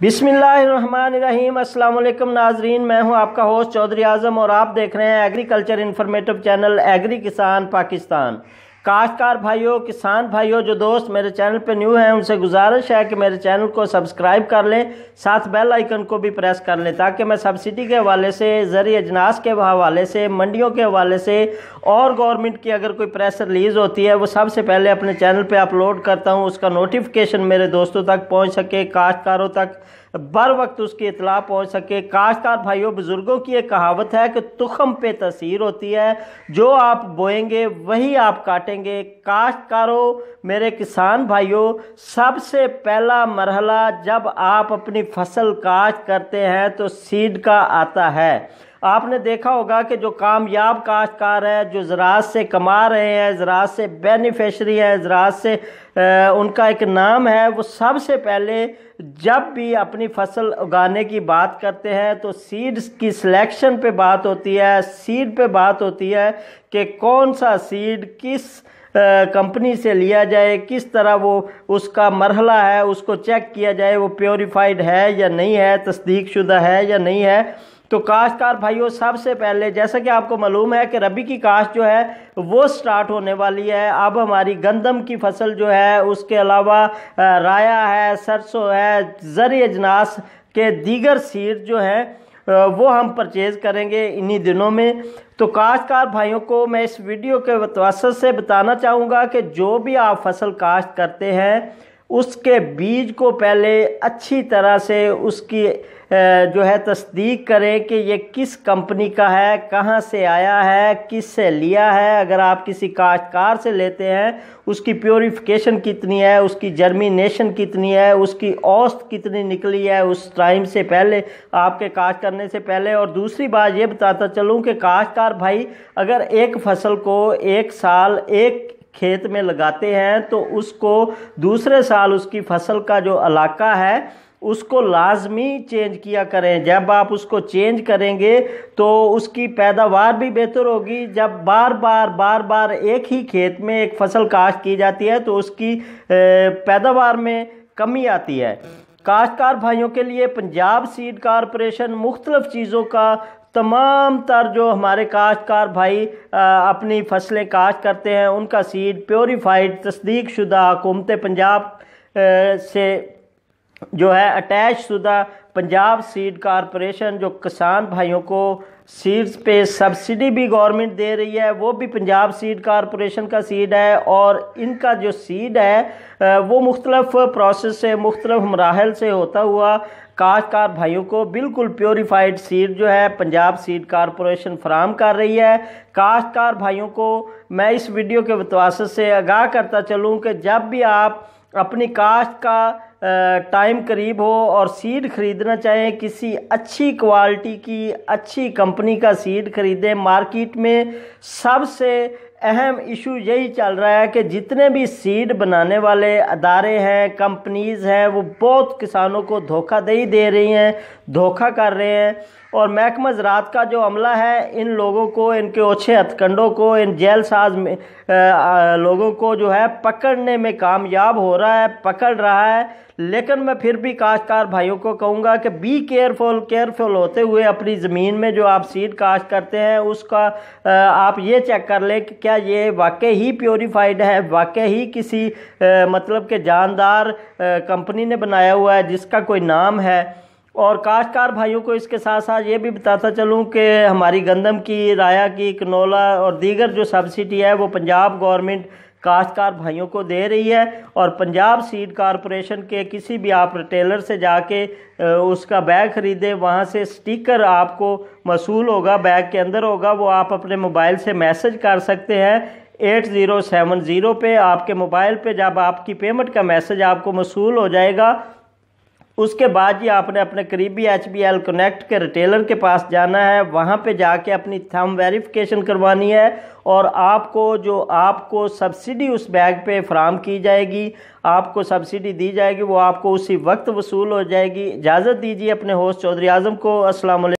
बिस्मिल्लाहिर्रहमानिर्रहीम। अस्सलाम वालेकुम नाजरीन, मैं हूं आपका होस्ट चौधरी आजम और आप देख रहे हैं एग्रीकल्चर इन्फॉर्मेटिव चैनल एग्री किसान पाकिस्तान। काश्तकार भाइयों, किसान भाइयों, जो दोस्त मेरे चैनल पे न्यू हैं उनसे गुजारिश है कि मेरे चैनल को सब्सक्राइब कर लें, साथ बेल आइकन को भी प्रेस कर लें ताकि मैं सब्सिडी के हवाले से, ज़रिए अजनास के हवाले से, मंडियों के हवाले से और गवर्नमेंट की अगर कोई प्रेस रिलीज़ होती है वो सबसे पहले अपने चैनल पे अपलोड करता हूँ, उसका नोटिफिकेशन मेरे दोस्तों तक पहुँच सके, काश्तकारों तक बर वक्त उसकी इतला पहुँच सके। काश्तकार भाइयों, बुज़ुर्गों की एक कहावत है कि तुखम पे तसीर होती है, जो आप बोएंगे वही आप काटेंगे। काश्तकारों, मेरे किसान भाइयों, सबसे पहला मरहला जब आप अपनी फसल काश्त करते हैं तो सीड का आता है। आपने देखा होगा कि जो कामयाब काश्तकार है, जो ज़राअत से कमा रहे हैं, ज़राअत से बेनिफिशरी है, ज़राअत से उनका एक नाम है, वो सबसे पहले जब भी अपनी फसल उगाने की बात करते हैं तो सीड्स की सिलेक्शन पे बात होती है, सीड पे बात होती है कि कौन सा सीड किस कंपनी से लिया जाए, किस तरह वो उसका मरहला है उसको चेक किया जाए, वो प्योरीफाइड है या नहीं है, तस्दीक शुदा है या नहीं है। तो काश्तकार भाइयों, सबसे पहले जैसा कि आपको मालूम है कि रबी की काश्त जो है वो स्टार्ट होने वाली है। अब हमारी गंदम की फसल जो है, उसके अलावा राया है, सरसों है, ज़रिए अजनास के दीगर सीड जो हैं वो हम परचेज़ करेंगे इन्हीं दिनों में। तो काश्तकार भाइयों को मैं इस वीडियो के वसत से बताना चाहूँगा कि जो भी आप फसल काश्त करते हैं उसके बीज को पहले अच्छी तरह से उसकी जो है तस्दीक करें कि ये किस कंपनी का है, कहाँ से आया है, किस से लिया है। अगर आप किसी काश्तकार से लेते हैं उसकी प्योरीफिकेशन कितनी है, उसकी जर्मिनेशन कितनी है, उसकी औसत कितनी निकली है उस टाइम से पहले, आपके काश्त करने से पहले। और दूसरी बात ये बताता चलूँ कि काश्तकार भाई अगर एक फसल को एक साल एक खेत में लगाते हैं तो उसको दूसरे साल उसकी फसल का जो इलाका है उसको लाजमी चेंज किया करें। जब आप उसको चेंज करेंगे तो उसकी पैदावार भी बेहतर होगी। जब बार बार एक ही खेत में एक फसल काश्त की जाती है तो उसकी पैदावार में कमी आती है। काश्तकार भाइयों के लिए पंजाब सीड कॉरपोरेशन मुख्तलिफ चीज़ों का तमाम तर जो हमारे काश्तकार भाई अपनी फसलें काश्त करते हैं उनका सीड प्योरीफाइड तस्दीक शुदा हुकूमत पंजाब से जो है अटैच शुदा पंजाब सीड कॉरपोरेशन जो किसान भाइयों को सीड्स पे सब्सिडी भी गवर्नमेंट दे रही है, वो भी पंजाब सीड कॉरपोरेशन का सीड है। और इनका जो सीड है वो मुख्तलिफ प्रोसेस से, मुख्तलिफ मराहल से होता हुआ काश्तकार भाइयों को बिल्कुल प्योरीफाइड सीड जो है पंजाब सीड कॉरपोरेशन फराहम कर रही है। काश्तकार भाइयों को मैं इस वीडियो के वतवासत से आगाह करता चलूँ कि जब भी आप अपनी काश्त का टाइम करीब हो और सीड ख़रीदना चाहें, किसी अच्छी क्वालिटी की अच्छी कंपनी का सीड ख़रीदें। मार्केट में सबसे अहम इशू यही चल रहा है कि जितने भी सीड बनाने वाले अदारे हैं, कंपनीज़ हैं, वो बहुत किसानों को धोखाधड़ी दे रही हैं, धोखा कर रहे हैं। और महकमा ज़राअत का जो अमला है इन लोगों को, इनके ओछे हथकंडों को, इन जेल साज में लोगों को जो है पकड़ने में कामयाब हो रहा है, पकड़ रहा है। लेकिन मैं फिर भी काश्तकार भाइयों को कहूँगा कि बी केयरफुल होते हुए अपनी ज़मीन में जो आप सीड काश्त करते हैं उसका आप ये चेक कर लें कि क्या ये वाकई ही प्योरीफाइड है, वाकई ही किसी मतलब के जानदार कंपनी ने बनाया हुआ है जिसका कोई नाम है। और काश्तकार भाइयों को इसके साथ साथ ये भी बताता चलूँ कि हमारी गंदम की, राया की, कनोला और दीगर जो सब्सिडी है वो पंजाब गवर्नमेंट काश्तकार भाइयों को दे रही है। और पंजाब सीड कॉरपोरेशन के किसी भी आप रिटेलर से जाके उसका बैग ख़रीदें, वहाँ से स्टिकर आपको मसूल होगा, बैग के अंदर होगा, वो आप अपने मोबाइल से मैसेज कर सकते हैं 8070 पे। आपके मोबाइल पे जब आपकी पेमेंट का मैसेज आपको मसूल हो जाएगा उसके बाद ही आपने अपने करीबी HBL कनेक्ट के रिटेलर के पास जाना है, वहाँ पे जाके अपनी थंब वेरिफिकेशन करवानी है और आपको सब्सिडी उस बैग पे फराहम की जाएगी, आपको सब्सिडी दी जाएगी, वो आपको उसी वक्त वसूल हो जाएगी। इजाज़त दीजिए अपने होस्ट चौधरी आज़म को। अस्सलाम वालेकुम।